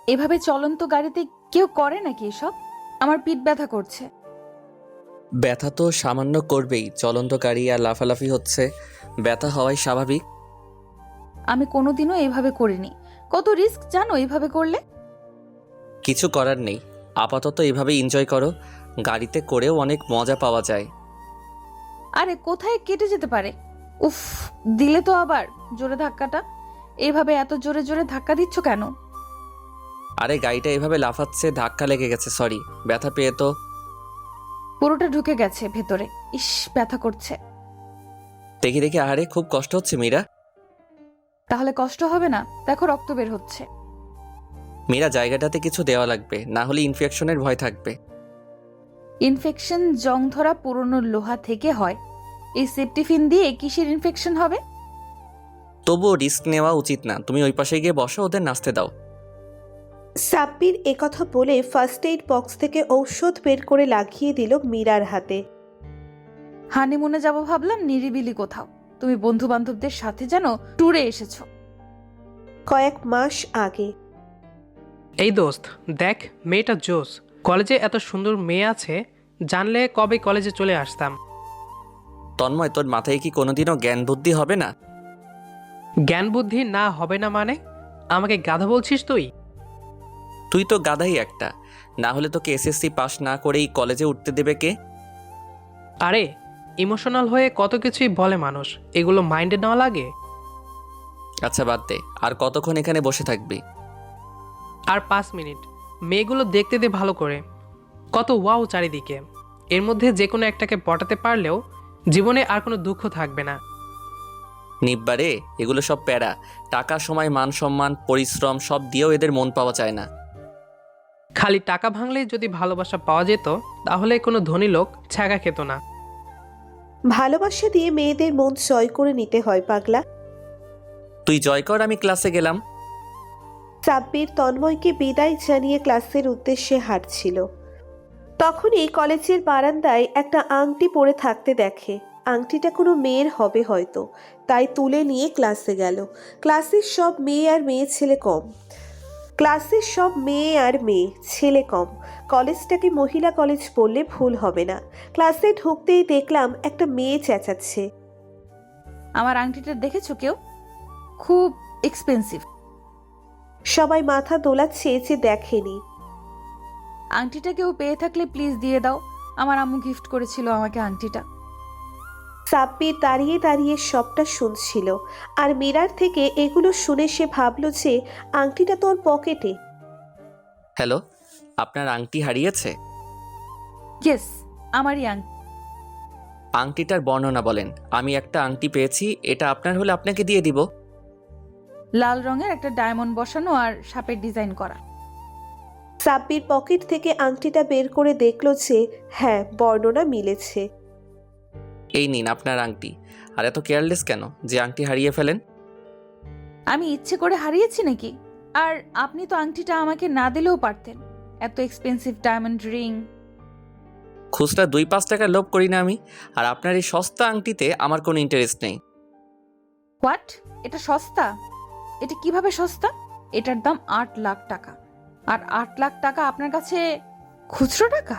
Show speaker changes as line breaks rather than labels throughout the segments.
এভাবে চলন্ত গাড়িতে কেউ করে নাকি এসব? আমার পিঠ ব্যথা করছে।
ব্যথা তো সামান্য করবেই, চলন্ত গাড়ি আর লাফালাফি হচ্ছে, ব্যথা হওয়াই স্বাভাবিক।
আমি কোনোদিনও এভাবে করিনি। কত রিস্ক জানো এভাবে করলে?
কিছু করার নেই, আপাতত এভাবে এনজয় করো। গাড়িতে করেও অনেক মজা পাওয়া যায়।
আরে কোথায় কেটে যেতে পারে। উফ, দিলে তো আবার জোরে ধাক্কাটা। এইভাবে এত জোরে জোরে ধাক্কা দিচ্ছ কেন?
আরে গাড়িটা এভাবে লাফাচ্ছে, ধাক্কা লেগে গেছে, সরি। ব্যথা পেয়ে তো।
পুরোটা ঢুকে গেছে ভেতরে। ইস, ব্যথা করছে।
দেখি দেখি, আহারে খুব কষ্ট হচ্ছে মীরা।
তাহলে কষ্ট হবে না? দেখো রক্ত বের হচ্ছে।
মীরা, জায়গাটাতে কিছু দেওয়া লাগবে, না হলে ইনফেকশনের ভয় থাকবে।
ইনফেকশন জং ধরা পুরনো লোহা থেকে হয়। এই সেপটিফিন দিয়ে কিসের ইনফেকশন হবে?
তবুও রিস্ক নেওয়া উচিত না। তুমি ওই পাশে গিয়ে বসো, ওদের নাচতে দাও।
সাব্বির একথা বলে ফার্স্ট এইড বক্স থেকে ঔষধ বের করে লাগিয়ে দিল মীরার হাতে।
হানিমুনে যাব ভাবলাম নিরিবিলি কোথাও, তুমি বন্ধু বান্ধবদের সাথে যেন ট্যুরে এসেছো।
কয়েক মাস আগে।
এই দোস্ত দেখ, মেয়েটা জোস। কলেজে এত সুন্দর মেয়ে আছে, জানলে কবে কলেজে চলে আসতাম।
তন্ময়, তোর মাথায় কি কোনোদিনও জ্ঞান বুদ্ধি হবে না?
জ্ঞান বুদ্ধি না হবে না মানে? আমাকে গাধা বলছিস তুই?
তুই তো গাধাই একটা, না হলে তোকে এসএসসি পাস না করেই কলেজে উঠতে দেবে কে?
আরে ইমোশনাল হয়ে কত কিছুই বলে মানুষ, এগুলো মাইন্ডে নেওয়া লাগে?
আচ্ছা বাদ দে, আর কতক্ষণ এখানে বসে থাকবি?
আর 5 মিনিট। মেয়েগুলো দেখতে দে ভালো করে। কত ওয়াও চারিদিকে। এর মধ্যে যে কোনো একটাকে পটাতে পারলেও জীবনে আর কোনো দুঃখ থাকবে না।
নিব্বারে, এগুলো সব প্যারা। টাকা, সময়, মান সম্মান, পরিশ্রম সব দিয়েও এদের মন পাওয়া যায় না।
খালি টাকা ভাঙলেই যদি ভালোবাসা পাওয়া যেত, তাহলে কোনো ধনী লোক ছ্যাঁকা খেত না।
ভালোবাসা দিয়ে মেয়েদের মন জয় করে নিতে হয় পাগলা।
তুই জয় কর, আমি ক্লাসে গেলাম।
সাব্বির তন্ময়কে বিদায় জানিয়ে ক্লাসের উদ্দেশ্যে হাঁটছিল। তখনই কলেজের বারান্দায় একটা আংটি পরে থাকতে দেখে। আংটিটা কোনো মেয়ের হবে হয়তো, তাই তুলে নিয়ে ক্লাসে গেল। ক্লাসের সব মেয়ে আর মেয়ে ছেলে কম। ক্লাসের সব মেয়ে আর মেয়ে ছেলে কম। কলেজটাকে মহিলা কলেজ বললে ভুল হবে না। ক্লাসে ঢুকতেই দেখলাম একটা মেয়ে চেঁচাচ্ছে।
আমার আংটিটা দেখেছো কেউ? খুব এক্সপেন্সিভ।
সবাই মাথা দোলাচ্ছে যে দেখেনি।
আংটিটা কেউ পেয়ে থাকলে প্লিজ দিয়ে দাও। আমার আম্মু গিফট করেছিল আমাকে আংটিটা।
সাব্বির দাঁড়িয়ে দাঁড়িয়ে সবটা শুনছিল, আর মীরার থেকে এগুলো শুনে সে ভাবল যে আংটিটা তোর পকেটে।
হ্যালো, আপনার আংটি হারিয়েছে?
ইয়েস, আমারই আংটি।
আংটিটার বর্ণনা বলেন। আমি একটা আংটি পেয়েছি, এটা আপনার হলে আপনাকে দিয়ে দিব।
লাল রঙের একটা ডায়মন্ড বসানো আর সাপের ডিজাইন করা।
সাব্বির পকেট থেকে আংটিটা বের করে দেখল যে হ্যাঁ, বর্ণনা মিলেছে।
এই নিন আপনার আংটি। আর এত কেয়ারলেস কেন যে আংটি হারিয়ে ফেলেন?
আমি ইচ্ছে করে হারিয়েছি নাকি? আর আপনি তো আংটিটা আমাকে না দিলেও পারতেন। এত এক্সপেন্সিভ ডায়মন্ড রিং।
খুচরা 2-5 টাকার লোভ করি না আমি। আর আপনার এই সস্তা আংটিতে আমার কোনো ইন্টারেস্ট নেই।
হোয়াট? এটা সস্তা? এটা কিভাবে সস্তা? এটার দাম 8 লাখ টাকা। আর 8 লাখ টাকা আপনার কাছে খুচরো টাকা?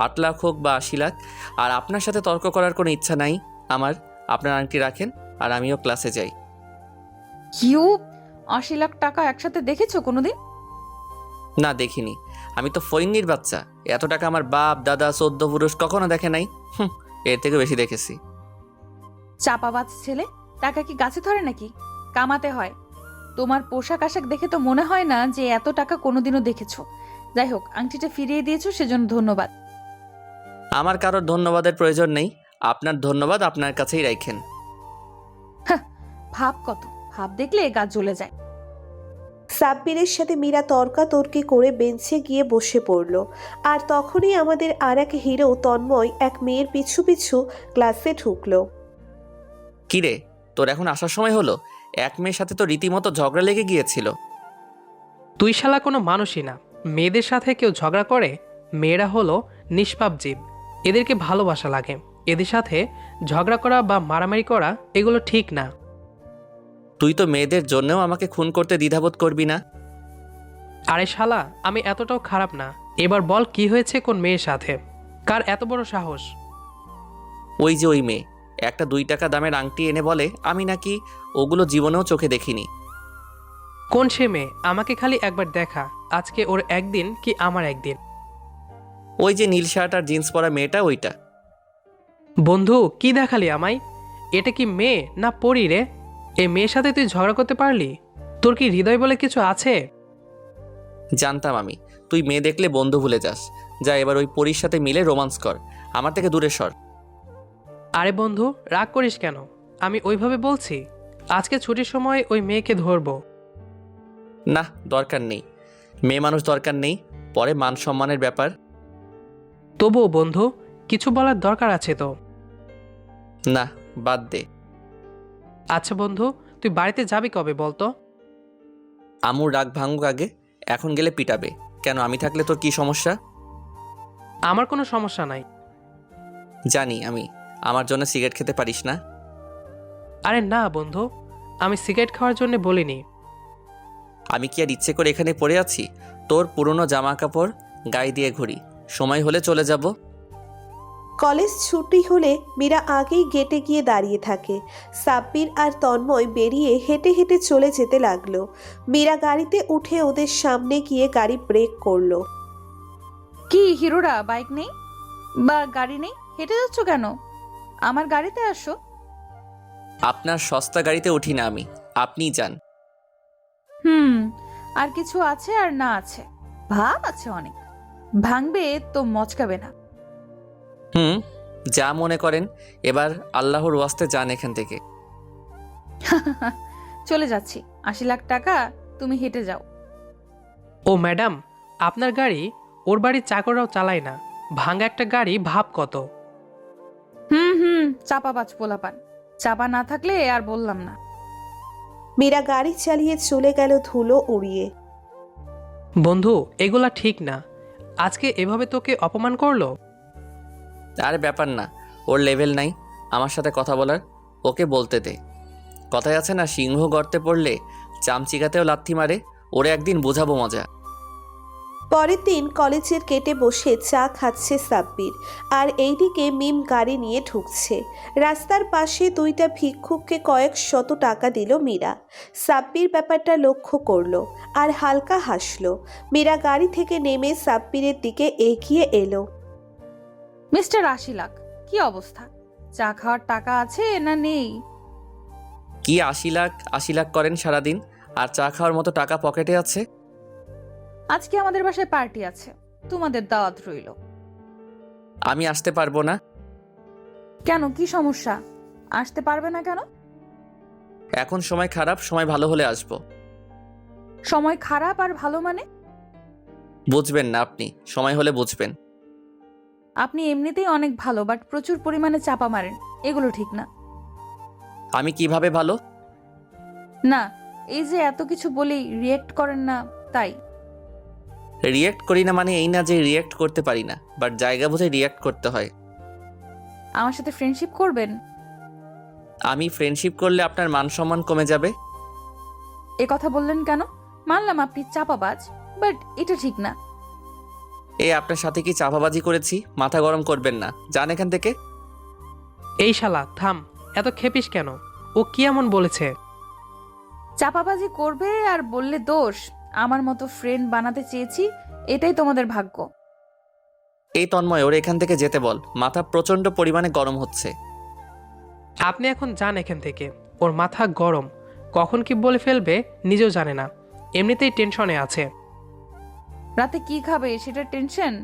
8 লাখ হোক বা 80 লাখ, আর আপনার সাথে তর্ক করার কোনো ইচ্ছা নাই আমার। আপনার আংটি রাখেন, আর আমিও ক্লাসে যাই।
কিউ? 80 লাখ টাকা একসাথে দেখেছো কোনোদিন?
না, দেখিনি। আমি তো ফইন্নির বাচ্চা। এত টাকা আমার বাপ দাদা 14 পুরুষ কখনো দেখে নাই। এর থেকে বেশি দেখেছি।
চাপাবাজ ছেলে। টাকা কি গাছে ধরে নাকি? কামাতে হয়। তোমার পোশাক আশাক দেখে তো মনে হয় না যে এত টাকা কোনোদিনও দেখেছো। যাই হোক, আংটিটা ফিরিয়ে দিয়েছো সেজন্য ধন্যবাদ।
আমার কারোর ধন্যবাদের প্রয়োজন নেই। আপনার ধন্যবাদ আপনার কাছেই রাখেন।
ভাব কত! ভাব দেখলে গা জ্বলে যায়।
সাব্বিরের সাথে মীরা তর্কাতর্কি করে বেঞ্চে গিয়ে বসে পড়ল। আর তখনই আমাদের আর এক হিরো তন্ময় এক মেয়ের পিছু পিছু ক্লাসে ঢুকলো।
কিরে, তোর এখন আসার সময় হলো? এক মেয়ের সাথে তো রীতিমতো ঝগড়া লেগে গিয়েছিল।
তুই শালা কোনো মানুষই না। মেয়েদের সাথে কেউ ঝগড়া করে? মেয়েরা হলো নিষ্পাপ জীব, এদেরকে ভালোবাসা লাগে। এদের সাথে ঝগড়া করা বা মারামারি করা এগুলো ঠিক না।
তুই তো মেয়েদের জন্যও আমাকে খুন করতে দ্বিধাবোধ করবি না।
আরে শালা, আমি এতটাও খারাপ না। এবার বল কি হয়েছে কোন মেয়ের সাথে? কার এত বড় সাহস?
ওই যে ওই মেয়ে একটা 2 টাকা দামের আংটি এনে বলে আমি নাকি ওগুলো জীবনেও চোখে দেখিনি।
কোন সে মেয়ে? আমাকে খালি একবার দেখা। আজকে ওর একদিন কি আমার একদিন।
ওই যে নীল শার্ট আর জিন্স পরা মেয়েটা, ওইটা।
বন্ধু, কি দেখালি আমায়? এটা কি মেয়ে না পরি রে? এই মেয়ের সাথে তুই ঝগড়া করতে পারলি? তোর কি হৃদয় বলে কিছু আছে?
জানতাম আমি তুই মেয়ে দেখলে বন্ধু ভুলে যাস। যা এবার ওই পরীর সাথে মিলে রোমান্স কর, আমার থেকে দূরে সর।
আরে বন্ধু, রাগ করিস কেন? আমি ওইভাবে বলছি। আজকে ছুটির সময় ওই মেয়েকে ধরবো।
না, দরকার নেই। মেয়ে মানুষ দরকার নেই, পরে মান সম্মানের ব্যাপার।
তবুও বন্ধু, কিছু বলার দরকার আছে তো।
না, বাদ দে।
আচ্ছা বন্ধু, তুই বাড়িতে যাবি কবে বলতো?
আমুর রাগ ভাঙুক আগে, এখন গেলে পিটাবে। কেন, আমি থাকলে তোর কি সমস্যা?
আমার কোনো সমস্যা নাই।
জানি আমি, আমার জন্য সিগারেট খেতে পারিস না।
আরে না বন্ধু, আমি সিগারেট খাওয়ার জন্য বলিনি।
আমি কি আর ইচ্ছে করে এখানে পড়ে আছি? তোর পুরনো জামা কাপড় গায়ে দিয়ে ঘুরি, সময় হলে চলে যাব।
কলেজ ছুটি হলে মীরা আগেই গেটে গিয়ে দাঁড়িয়ে থাকে। সাব্বির আর তন্ময় বেরিয়ে হেঁটে হেঁটে চলে যেতে লাগলো। মীরা গাড়িতে উঠে ওদের সামনে গিয়ে গাড়ি ব্রেক করলো।
কি হিরোরা বাইক নেই বা গাড়ি নেই, হেঁটে যাচ্ছ কেন? আমার গাড়িতে আসো।
আপনার সস্তা গাড়িতে উঠি না আমি, আপনিই যান।
হুম, আর কিছু আছে আর না আছে, ভাব আছে অনেক, ভাঙবে তো মচকাবে না।
হুম, যা মনে করেন। এবার আল্লাহর ওয়াস্তে যান এখান থেকে।
চলে যাচ্ছি, 80 লাখ টাকা, তুমি হেঁটে যাও।
ও ম্যাডাম, আপনার গাড়ি ওর বাড়ির চাকররাও চালায় না। ভাঙা একটা গাড়ি ভাব কত।
হুম, চাপাবাজ পোলাপান, চাপা না থাকলে আর বললাম না।
মীরা গাড়ি চালিয়ে চলে গেল ধুলো উড়িয়ে।
বন্ধু, এগুলা ঠিক না। আজকে এভাবে তোকে অপমান করলো।
আর ব্যাপার না, ওর লেভেল নাই আমার সাথে কথা বলার, ওকে বলতে দে। কথায় আছে না, সিংহ গর্তে পড়লে চামচিকাতেও লাথি মারে। ওরে একদিন বোঝাবো মজা।
পরের দিন কলেজের গেটে বসে চা খাচ্ছে সাব্বির, আর এইদিকে মিম গাড়ি নিয়ে ঢুকছে। রাস্তার পাশে 2টা ভিক্ষুককে কয়েক শত টাকা দিল মীরা। সাব্বির ব্যাপারটা লক্ষ্য করলো আর হালকা হাসলো। মীরা গাড়ি থেকে নেমে সাব্বিরের দিকে এগিয়ে এলো।
মিস্টার 80 লাখ, কি অবস্থা? চা খাওয়ার টাকা আছে না নেই?
কি 80 লাখ 80 লাখ করেন সারাদিন, আর চা খাওয়ার মতো টাকা পকেটে আছে?
আজকে আমাদের বাসায় পার্টি আছে, তোমাদের দাওয়াত রইল।
আমি আসতে পারবো না।
কেন, কি সমস্যা? আসতে পারবে না কেন?
এখন সময় খারাপ, সময় ভালো হলে আসবো।
সময় খারাপ আর ভালো মানে?
বুঝবেন না আপনি, সময় হলে বুঝবেন।
আপনি এমনিতেই অনেক ভালো, বাট প্রচুর পরিমাণে চাপা মারেন, এগুলো ঠিক না।
আমি কিভাবে ভালো?
না, এই যে এত কিছু বলেই রিয়েক্ট করেন না, তাই।
রিয়েক্ট করি না মানে এই না যে রিয়েক্ট করতে পারি না, বাট জায়গা বুঝে রিয়েক্ট করতে হয়।
আমার সাথে ফ্রেন্ডশিপ করবেন?
আমি ফ্রেন্ডশিপ করলে আপনার মান সম্মান কমে যাবে।
এ কথা বললেন কেন? মানলাম আপনি চাপাবাজ, বাট এটা ঠিক না।
এই আপনার সাথে কি চাপাবাজি করেছি? মাথা গরম করবেন না, যান এখান থেকে।
এই শালা থাম, এত খেপিস কেন? ও কি এমন বলেছে?
চাপাবাজি করবে আর বললে দোষ? আমার মতো ফ্রেন্ড বানাতে চেয়েছি, এটাই তোমাদের ভাগ্য।
এই তন্ময়, ওর এখান থেকে যেতে বল, মাথা প্রচন্ড পরিমাণে গরম হচ্ছে।
আপনি এখন যান এখান থেকে। ওর মাথা গরম, কখন কি বলে ফেলবে নিজেও জানে না। এমনিতেই টেনশনে আছে।
রাতে কি খাবে সেটা টেনশন?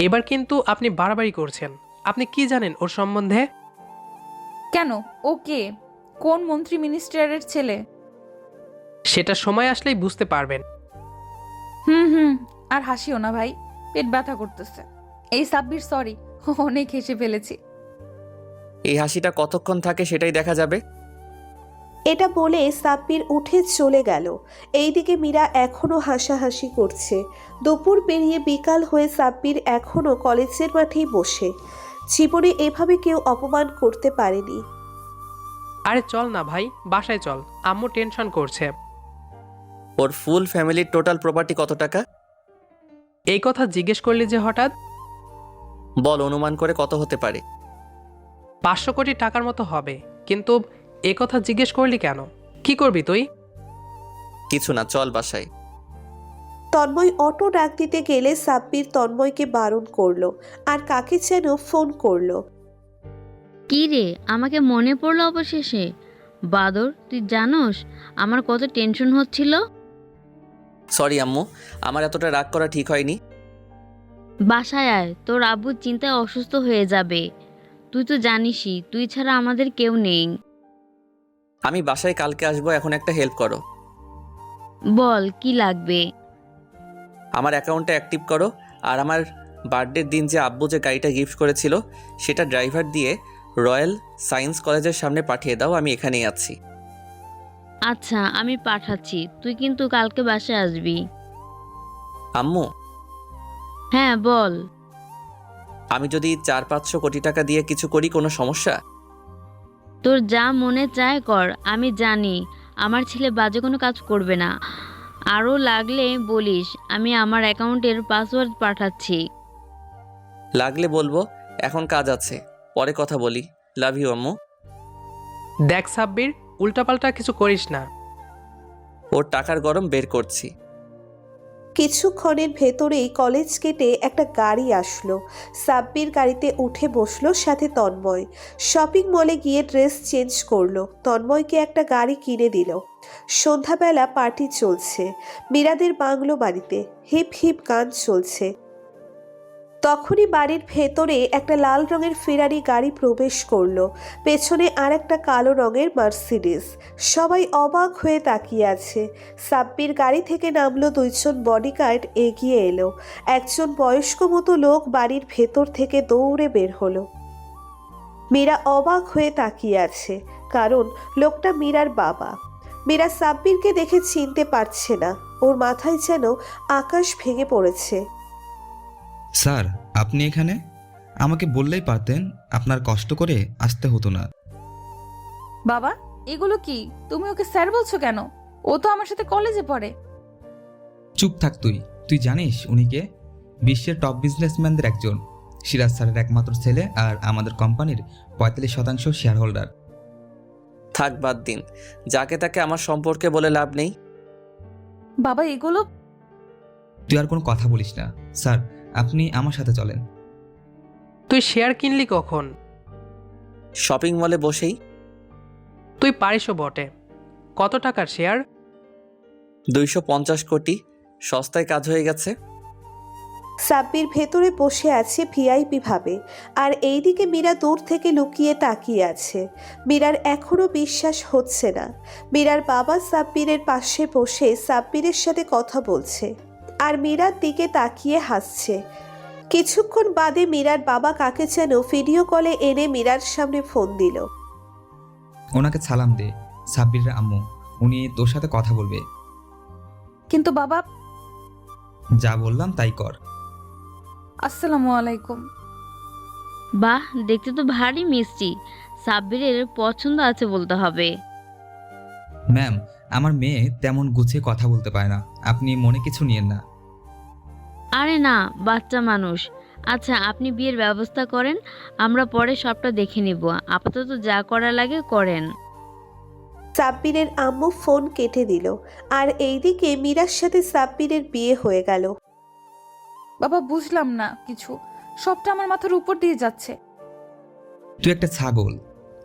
এবার কিন্তু আপনি বাড়াবাড়ি করছেন। আপনি কি জানেন ওর সম্বন্ধে?
কেন, ওকে কোন মন্ত্রী মিনিস্টারের ছেলে?
সেটা সময় আসলেই বুঝতে পারবেন।
হুম, আর হাসিও না ভাই, পেট ব্যথা করতেছে। এই সাব্বির, সরি, অনেক হেসে ফেলেছি।
এই হাসিটা কতক্ষণ থাকে সেটাই দেখা যাবে।
এটা বলে সাব্বির উঠে চলে গেল। এইদিকে মীরা এখনো হাসাহাসি করছে। দুপুর পেরিয়ে বিকাল হয়ে সাব্বির এখনো কলেজের মাঠেই বসে। জীবনে এভাবে কেউ অপমান করতে পারেনি।
আরে চল না ভাই, বাসায় চল, আম্মু টেনশন করছে।
ওর ফুল ফ্যামিলির টোটাল প্রপার্টি কত টাকা?
এই কথা জিজ্ঞেস করলি যে হঠাৎ?
বল, অনুমান করে কত হতে পারে?
500 কোটি টাকার মতো হবে। কিন্তু এ কথা জিজ্ঞেস করলি কেন? কি করবি তুই?
কিছু না, চল বাসায়।
তন্ময় অটো ডাক দিতে গেলে সাব্বির তন্ময়কে বারণ করলো আর কাকে যেন ফোন করলো।
কি রে, আমাকে মনে পড়লো অবশেষে। বাদর, তুই জানোস আমার কত টেনশন হচ্ছিল।
সরি আম্মু, আমার এতটা রাগ করা ঠিক হয়নি।
বাসায় আয়, তোর আব্বু চিন্তায় অসুস্থ হয়ে যাবে। তুই তো জানিসই তুই ছাড়া আমাদের কেউ নেই।
আমি বাসায় কালকে আসবো, এখন একটা হেল্প করো।
বল কি লাগবে।
আমার অ্যাকাউন্টটা অ্যাক্টিভ করো, আর আমার বার্থডের দিন যে আব্বু যে গাড়িটা গিফট করেছিল সেটা ড্রাইভার দিয়ে রয়্যাল সায়েন্স কলেজের সামনে পাঠিয়ে দাও। আমি এখানেই আছি।
আচ্ছা, আমি পাঠাচ্ছি, তুই কিন্তু কালকে বাসায় আসবি।
আম্মু,
হ্যাঁ বল।
আমি যদি 400-500 কোটি টাকা দিয়ে কিছু করি, কোনো সমস্যা?
তোর যা মনে চায় কর, আমি জানি আমার ছেলে বাজে কোনো কাজ করবে না। আরও লাগলে বলিস, আমি আমার অ্যাকাউন্টের পাসওয়ার্ড পাঠাচ্ছি।
লাগলে বলবো, এখন কাজ আছে, পরে কথা বলি। লাভ ইউ আম্মু।
দেখ সাব্বির, উল্টাপাল্টা কিছু করিস না।
ওর টাকার গরম বের করছি।
কিছুক্ষণের ভেতরেই কলেজ গেটে একটা গাড়ি আসলো। সাব্বির গাড়িতে উঠে বসলো, সাথে তন্ময়। শপিং মলে গিয়ে ড্রেস চেঞ্জ করলো, তন্ময়কে একটা গাড়ি কিনে দিল। সন্ধ্যাবেলা পার্টি চলছে মীরাদের বাংলো বাড়িতে। হিপ হিপ গান চলছে। তখনই বাড়ির ভেতরে একটা লাল রঙের ফেরারি গাড়ি প্রবেশ করলো, পেছনে আর একটা কালো রঙের মার্সিডিজ। সবাই অবাক হয়ে তাকিয়ে আছে। সাব্বির গাড়ি থেকে নামলো, দুইজন বডিগার্ড এগিয়ে এলো। একজন বয়স্ক মতো লোক বাড়ির ভেতর থেকে দৌড়ে বের হলো। মীরা অবাক হয়ে তাকিয়ে আছে, কারণ লোকটা মীরার বাবা। মীরা সাব্বিরকে দেখে চিনতে পারছে না, ওর মাথায় যেন আকাশ ভেঙে পড়েছে।
স্যার, আপনি এখানে? আমাকে বললেই পারতেন, আপনার কষ্ট করে আসতে হতো না।
বাবা, এগুলো কি? তুমি ওকে স্যার বলছো কেন? ও তো আমার সাথে কলেজে পড়ে।
চুপ থাক তুই। তুই জানিস উনি কে? বিশ্বের টপ বিজনেসম্যানদের একজন, সিরাজ স্যারের একমাত্র ছেলে আর আমাদের কোম্পানির 45% শেয়ার হোল্ডার।
থাক, বাদ দিন। যাকে তাকে আমার সম্পর্কে বলে লাভ নেই।
বাবা, এগুলো
তুই আর কোনো কথা বলিস না। স্যার, আপনি আমার সাথে চলেন।
তুই শেয়ার কিনলি কখন?
শপিং মলে বসেই।
তুই পারিসও বটে। কত টাকার শেয়ার?
250 কোটি। সস্তায় কাজ হয়ে গেছে।
সাব্বির ভেতরে বসে আছে ভিআইপি ভাবে, আর এইদিকে মীরা দূর থেকে লুকিয়ে তাকিয়ে আছে। মীরার এখনো বিশ্বাস হচ্ছে না। মীরার বাবা সাব্বিরের পাশে বসে সাব্বিরের সাথে কথা বলছে, আর মীরার দিকে তাকিয়ে হাসছে। কিছুক্ষণ বাদে মীরার বাবা কাকে যেন ভিডিও কলে এনে মীরার সামনে ফোন দিল।
ওনাকে সালাম দে, সাব্বিরের আম্মু। উনি তোর সাথে কথা বলবে।
কিন্তু বাবা।
যা বললাম তাই কর।
আসসালামু আলাইকুম।
বাহ, দেখতে তো ভারী মিষ্টি। সাব্বিরের পছন্দ আছে বলতে হবে।
ম্যাম, আমার মেয়ে তেমন গুছিয়ে কথা বলতে পারে না, আপনি মনে কিছু নিয়েন না।
আরে না, বাচ্চা মানুষ। আচ্ছা, আপনি বিয়ের ব্যবস্থা করেন, আমরা পরে সবটা দেখে নিব। আপাতত যা করা লাগে করেন।
সাব্বিরের আম্মু ফোন কেটে দিল, আর এইদিকে মীরার সাথে সাব্বিরের বিয়ে হয়ে গেল।
বাবা, বুঝলাম না কিছু। সবটা আমার মাথার উপর দিয়ে যাচ্ছে।
তুই একটা ছাগল।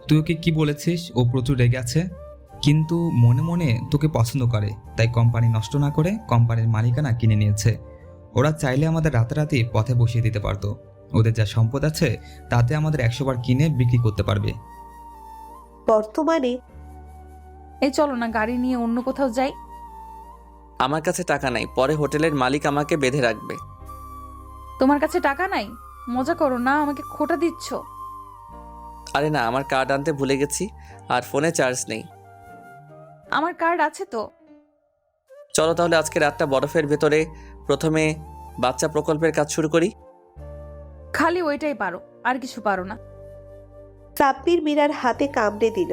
তুই ওকে কি বলেছিস? ও প্রচুর রেগে আছে, কিন্তু মনে মনে তোকে পছন্দ করে, তাই কোম্পানি নষ্ট না করে কোম্পানির মালিকানা কিনে নিয়েছে। ওরা চাইলে আমাদের রাতারাতি পথে বসিয়ে দিতে পারতো। ওদের যা সম্পদ আছে তাতে আমাদের 100 বার কিনে বিক্রি করতে পারবে।
বর্তমানে
এই চলো না, গাড়ি নিয়ে অন্য কোথাও যাই।
আমার কাছে টাকা নাই, পরে হোটেলের মালিক আমাকে বেঁধে রাখবে।
তোমার কাছে টাকা নাই? মজা করো না, আমাকে খোটা দিচ্ছ।
আরে না, আমার কার্ড আনতে ভুলে গেছি, আর ফোনে চার্জ নেই।
আমার কার্ড আছে তো।
চলো তাহলে আজকে রাতটা বরফের ভেতরে প্রথমে বাচ্চা প্রকল্পের কাজ শুরু করি।
খালি ওইটাই পারো, আর কিছু পারো না।
সাব্বির মীরার হাতে কামড়ে দিল।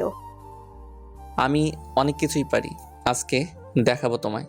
আমি অনেক কিছুই পারি, আজকে দেখাবো তোমায়।